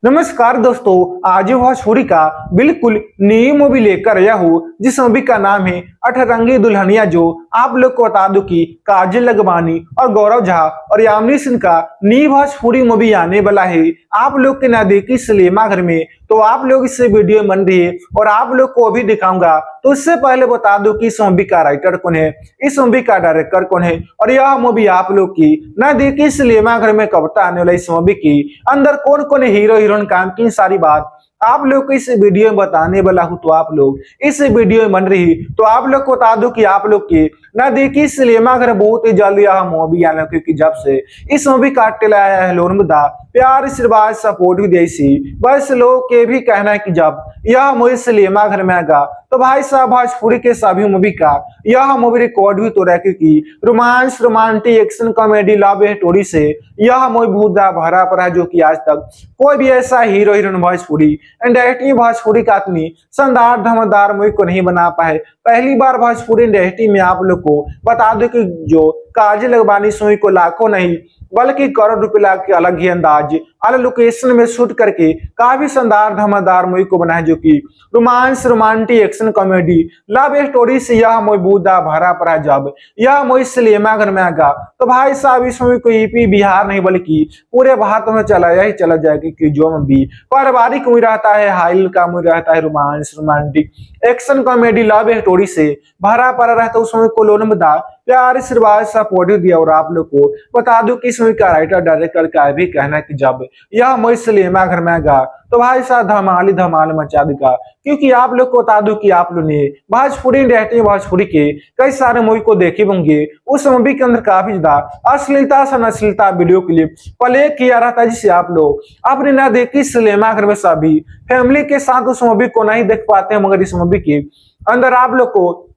नमस्कार दोस्तों, आज भोजपुरी का बिल्कुल नई मूवी लेकर आया हूँ जिस मूवी का नाम है अठरंगी दुल्हनिया। जो आप लोग को बता दूं कि काजल लखमानी और गौरव झा और यामिनी सिंह का नई भोजपुरी मूवी आने वाला है। आप लोग के ना देखी सिनेमा घर में, तो आप लोग इससे वीडियो बन रही है और आप लोग को भी दिखाऊंगा। तो इससे पहले बता दूं कि इस मूवी का राइटर कौन है, इस मूवी का डायरेक्टर कौन है और यह मूवी आप लोग की ना देखी सिनेमा घर में कब तक आने वाला, इस मूवी की अंदर कौन कौन हीरो हीरोइन काम की सारी बात आप लोग को इस वीडियो में बताने वाला हूं। तो आप लोग इस वीडियो में बन रही, तो आप लोग को बता दूं कि आप लोग की ना देखी सिनेमा घर बहुत ही जल्दी यह मूवी आने, क्योंकि जब से इस मूवी का ट्रेलर आया है लोन मुद्दा प्यार आशीर्वाद सपोर्ट भी दी, बस लोग के भी कहना है कि जब यह मूवी सिनेमा घर में आएगा तो भाई साहब भोजपुरी के सभी मूवी का यह मूवी रिकॉर्ड भी तो रहा, क्योंकि romance romantic action comedy love story से यह मूवी बहुत भरा पड़ा है, जो कि आज तक कोई भी ऐसा hero heroine Bhojpuri industry Bhojpuri का इतनी शानदार धमाकेदार मूवी को नहीं बना पाए। पहली बार भोजपुरी इंडस्ट्री में आप लोग को बता दो कि जो काजल लखमानी इस मूवी को लाखों नहीं बल्कि करोड़ रुपए के अलग ही अंदाज अलग लोकेशन में शूट करके काफी शानदार धमाकेदार मूवी को बनाया, जो कि romance romantic action comedy love story से यह मूवी बहुत भरा पड़ा। जब यह मूवी सिनेमा घर में आएगा तो भाई साहब इस मूवी को यूपी बिहार नहीं बल्कि पूरे भारत में चलाया ही चला जाएगा, क्योंकि जो मूवी पारिवारिक मूवी रहता है, हाइल का मूवी रहता है, romance romantic action comedy love story से भरा पड़ा रहता है, उस मूवी को लोन मुद्दा प्यार आशीर्वाद सपोर्ट दिया। और आप लोग को बता दूं कि इस मूवी का राइटर डायरेक्टर का भी कहना है कि जब यह मूवी सिनेमा घर में आएगा तो भाई साहब धमाल मचा देगा, क्योंकि आप लोग को बता दूं कि आप लोग ने भोजपुरी इंडस्ट्री भोजपुरी के कई सारे मूवी को देखे होंगे। उस मूवी के अंदर काफी ज्यादा अश्लीलता सनअश्लीलता वीडियो क्लिप प्ले किया रहता है, जिसे आप लोग अपने ना देखी सिनेमा घर में सभी फैमिली के साथ उस मूवी को नहीं देख पाते हैं, मगर इस मूवी के अंदर आप लोग को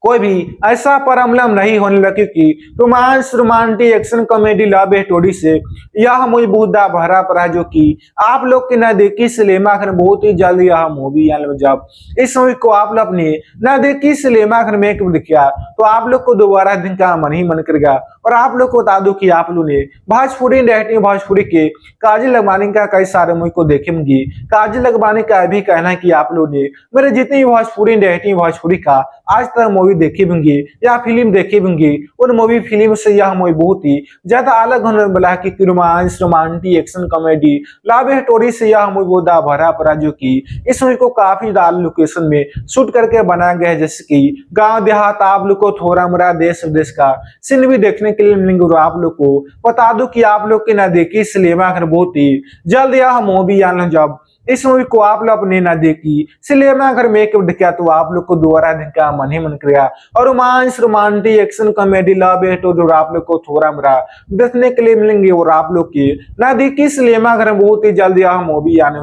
कोई भी ऐसा प्रॉब्लम नहीं होने लगा, क्योंकि romance romantic action comedy love story से यह मूवी बहुत भरा पड़ा है, जो कि आप लोग के ना देखी सिनेमा घर बहुत ही जल्द यह मूवी आने। जब इस मूवी को आप लोग अपने ना देखी सिनेमा घर में एक देखा तो आप लोग को दोबारा दिन का मन ही मन करेगा। और आप लोग को बता दूं कि आप लोग ने भोजपुरी इंडस्ट्री भोजपुरी के काजल लखमानी का कई सारे मूवी को देखे होंगे। काजल लखमानी का भी कहना है कि आप लोग ने मेरे जितनी भोजपुरी इंडस्ट्री भोजपुरी का आज तक मूवी देखी होंगी या फिल्म देखी होंगी, उन मूवी फिल्म से यह मूवी बहुत ही ज्यादा अलग होने वाला है, कि romance romantic action comedy love story से यह मूवी बहुत भरा पड़ा, जो कि इस मूवी को काफी ज्यादा लोकेशन में शूट करके बनाया गया है, जैसे कि गांव देहात आप लोग को थोड़ा मोड़ा देश विदेश का सीन भी देखने के लिए मिलेंगे। और आप लोग को बता दूं कि आप लोग के ना देखी सिनेमा घर बहुत ही जल्द यह मूवी आने। जब इस मूवी को आप लोग अपने ना देखी सिनेमा घर में एक देखा तो आप लोग को दोबारा दिन का मन ही मन करेगा। और romance romantic action comedy love story आप लोग को थोड़ा मोड़ा देखने के लिए मिलेंगे। और आप लोग की ना देखी सिनेमा घर में बहुत ही जल्द यह मूवी आने